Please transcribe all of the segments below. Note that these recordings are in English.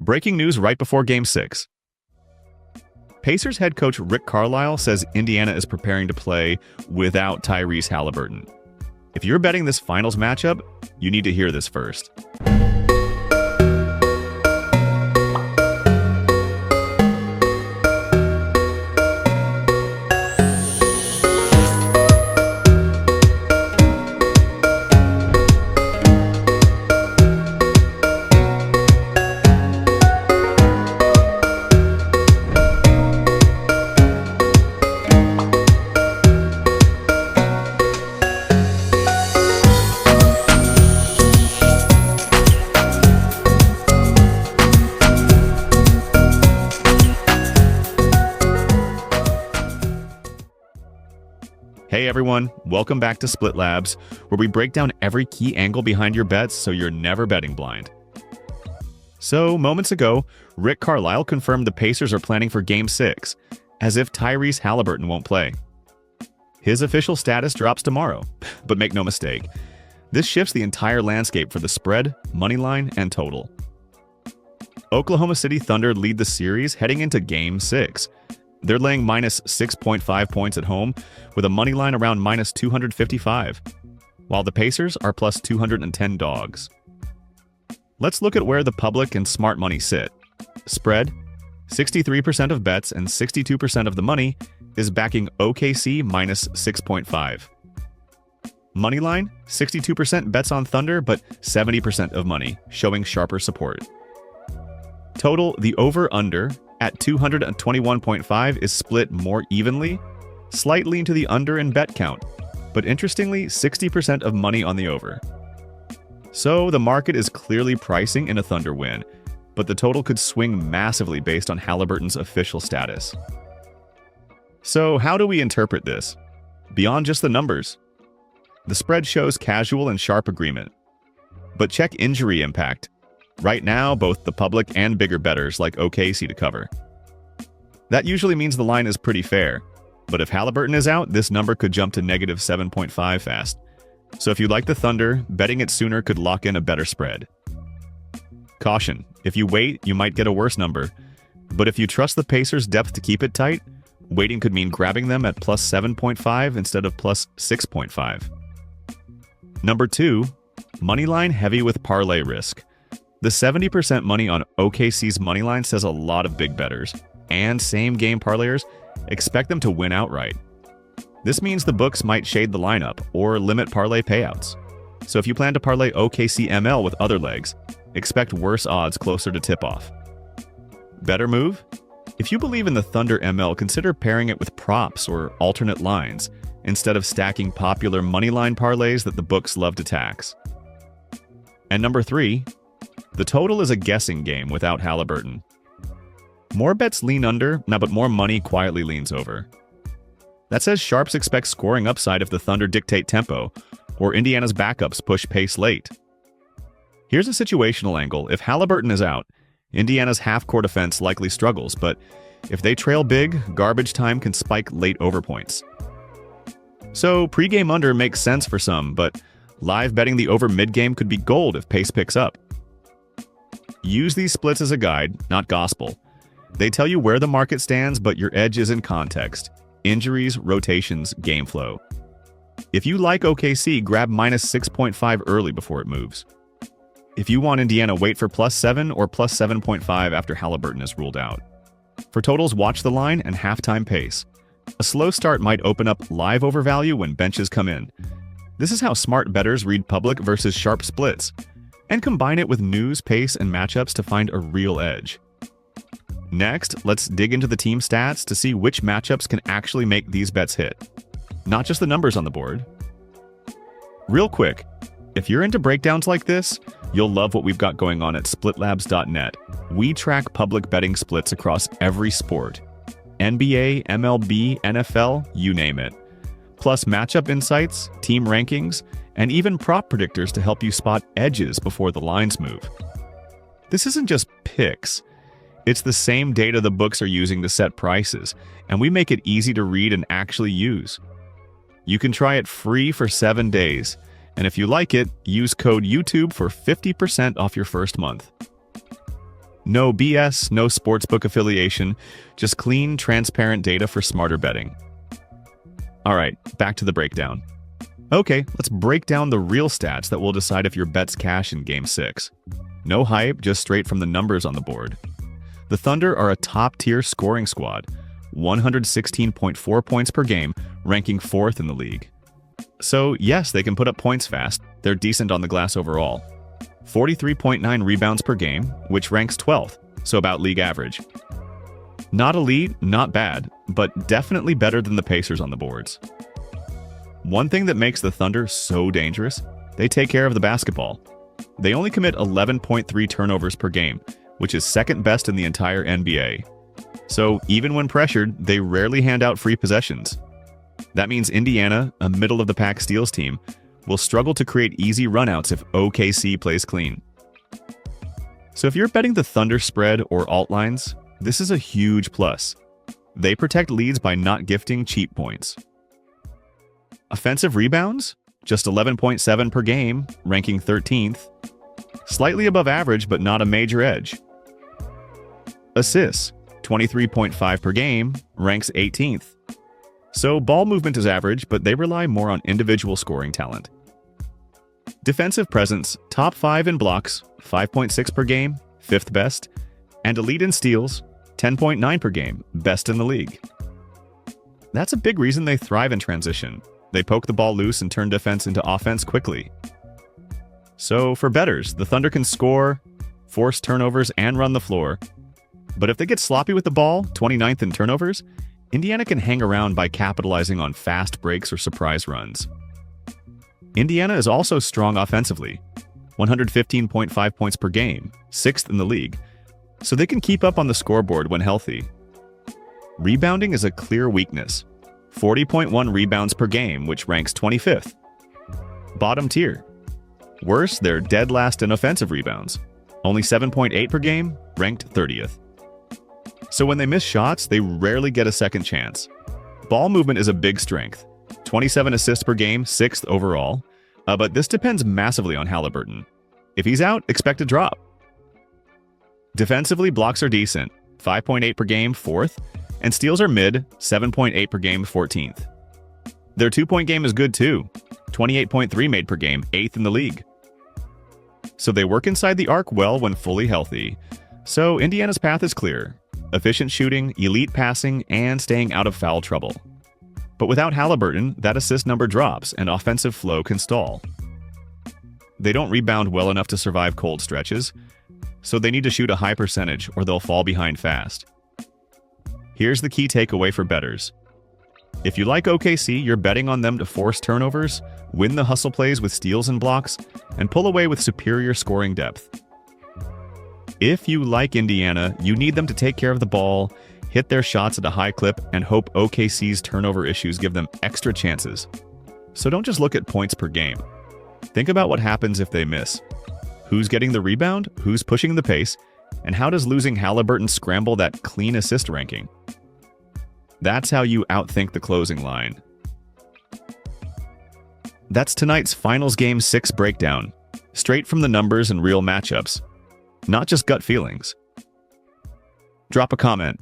Breaking news right before Game 6. Pacers head coach Rick Carlisle says Indiana is preparing to play without Tyrese Haliburton. If you're betting this finals matchup, you need to hear this first. Hey everyone, welcome back to Split Labs, where we break down every key angle behind your bets so you're never betting blind. So, moments ago, Rick Carlisle confirmed the Pacers are planning for Game 6, as if Tyrese Haliburton won't play. His official status drops tomorrow, but make no mistake, this shifts the entire landscape for the spread, moneyline, and total. Oklahoma City Thunder lead the series heading into Game 6. They're laying minus 6.5 points at home with a money line around minus 255, while the Pacers are plus 210 dogs. Let's look at where the public and smart money sit. Spread, 63% of bets and 62% of the money is backing OKC minus 6.5. Moneyline, 62% bets on Thunder, but 70% of money, showing sharper support. Total, the over-under, at 221.5 is split more evenly, slight lean to the under in bet count, but interestingly, 60% of money on the over. So the market is clearly pricing in a Thunder win, but the total could swing massively based on Haliburton's official status. So how do we interpret this? Beyond just the numbers. The spread shows casual and sharp agreement. But check injury impact. Right now, both the public and bigger bettors like OKC to cover. That usually means the line is pretty fair, but if Haliburton is out, this number could jump to negative 7.5 fast. So if you like the Thunder, betting it sooner could lock in a better spread. Caution, if you wait, you might get a worse number, but if you trust the Pacers' depth to keep it tight, waiting could mean grabbing them at plus 7.5 instead of plus 6.5. Number 2, moneyline heavy with parlay risk. The 70% money on OKC's moneyline says a lot of big bettors and same-game parlayers expect them to win outright. This means the books might shade the lineup or limit parlay payouts. So if you plan to parlay OKC ML with other legs, expect worse odds closer to tip-off. Better move? If you believe in the Thunder ML, consider pairing it with props or alternate lines instead of stacking popular moneyline parlays that the books love to tax. And number 3, the total is a guessing game without Haliburton. More bets lean under, but more money quietly leans over. That says sharps expect scoring upside if the Thunder dictate tempo, or Indiana's backups push pace late. Here's a situational angle. If Haliburton is out, Indiana's half-court offense likely struggles, but if they trail big, garbage time can spike late overpoints. So pregame under makes sense for some, but live betting the over mid-game could be gold if pace picks up. Use these splits as a guide, not gospel. They tell you where the market stands, but your edge is in context. Injuries, rotations, game flow. If you like OKC, grab minus 6.5 early before it moves. If you want Indiana, wait for plus 7 or plus 7.5 after Haliburton is ruled out. For totals, watch the line and halftime pace. A slow start might open up live overvalue when benches come in. This is how smart bettors read public versus sharp splits, and combine it with news, pace, and matchups to find a real edge. Next, let's dig into the team stats to see which matchups can actually make these bets hit, not just the numbers on the board. Real quick, if you're into breakdowns like this, you'll love what we've got going on at splitlabs.net. We track public betting splits across every sport. NBA, MLB, NFL, you name it. Plus matchup insights, team rankings, and even prop predictors to help you spot edges before the lines move. This isn't just picks. It's the same data the books are using to set prices, and we make it easy to read and actually use. You can try it free for 7 days, and if you like it, use code YouTube for 50% off your first month. No BS, no sportsbook affiliation, just clean, transparent data for smarter betting. All right, back to the breakdown. Okay, let's break down the real stats that will decide if your bets cash in Game 6. No hype, just straight from the numbers on the board. The Thunder are a top-tier scoring squad, 116.4 points per game, ranking 4th in the league. So yes, they can put up points fast. They're decent on the glass overall. 43.9 rebounds per game, which ranks 12th, so about league average. Not elite, not bad, but definitely better than the Pacers on the boards. One thing that makes the Thunder so dangerous, they take care of the basketball. They only commit 11.3 turnovers per game, which is second best in the entire NBA. So even when pressured, they rarely hand out free possessions. That means Indiana, a middle-of-the-pack steals team, will struggle to create easy runouts if OKC plays clean. So if you're betting the Thunder spread or alt lines, this is a huge plus. They protect leads by not gifting cheap points. Offensive rebounds? Just 11.7 per game, ranking 13th. Slightly above average, but not a major edge. Assists? 23.5 per game, ranks 18th. So ball movement is average, but they rely more on individual scoring talent. Defensive presence, top 5 in blocks, 5.6 per game, 5th best, and elite in steals, 10.9 per game, best in the league. That's a big reason they thrive in transition. They poke the ball loose and turn defense into offense quickly. So for bettors, the Thunder can score, force turnovers, and run the floor. But if they get sloppy with the ball, 29th in turnovers, Indiana can hang around by capitalizing on fast breaks or surprise runs. Indiana is also strong offensively, 115.5 points per game, 6th in the league, so they can keep up on the scoreboard when healthy. Rebounding is a clear weakness, 40.1 rebounds per game, which ranks 25th. Bottom tier. Worse, they're dead last in offensive rebounds, only 7.8 per game, ranked 30th. So when they miss shots, they rarely get a second chance. Ball movement is a big strength. 27 assists per game, 6th overall. But this depends massively on Haliburton. If he's out, expect a drop. Defensively, blocks are decent. 5.8 per game, 4th. And steals are mid, 7.8 per game, 14th. Their two-point game is good too. 28.3 made per game, 8th in the league. So they work inside the arc well when fully healthy. So Indiana's path is clear. Efficient shooting, elite passing, and staying out of foul trouble. But without Haliburton, that assist number drops and offensive flow can stall. They don't rebound well enough to survive cold stretches, so they need to shoot a high percentage or they'll fall behind fast. Here's the key takeaway for bettors. If you like OKC, you're betting on them to force turnovers, win the hustle plays with steals and blocks, and pull away with superior scoring depth. If you like Indiana, you need them to take care of the ball, hit their shots at a high clip, and hope OKC's turnover issues give them extra chances. So don't just look at points per game. Think about what happens if they miss. Who's getting the rebound, who's pushing the pace, and how does losing Haliburton scramble that clean assist ranking? That's how you outthink the closing line. That's tonight's Finals Game 6 breakdown, straight from the numbers and real matchups. Not just gut feelings. Drop a comment.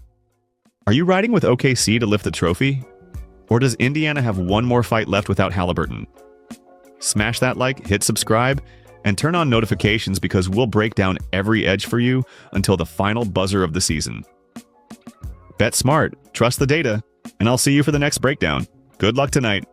Are you riding with OKC to lift the trophy? Or does Indiana have one more fight left without Haliburton? Smash that like, hit subscribe, and turn on notifications because we'll break down every edge for you until the final buzzer of the season. Bet smart, trust the data, and I'll see you for the next breakdown. Good luck tonight.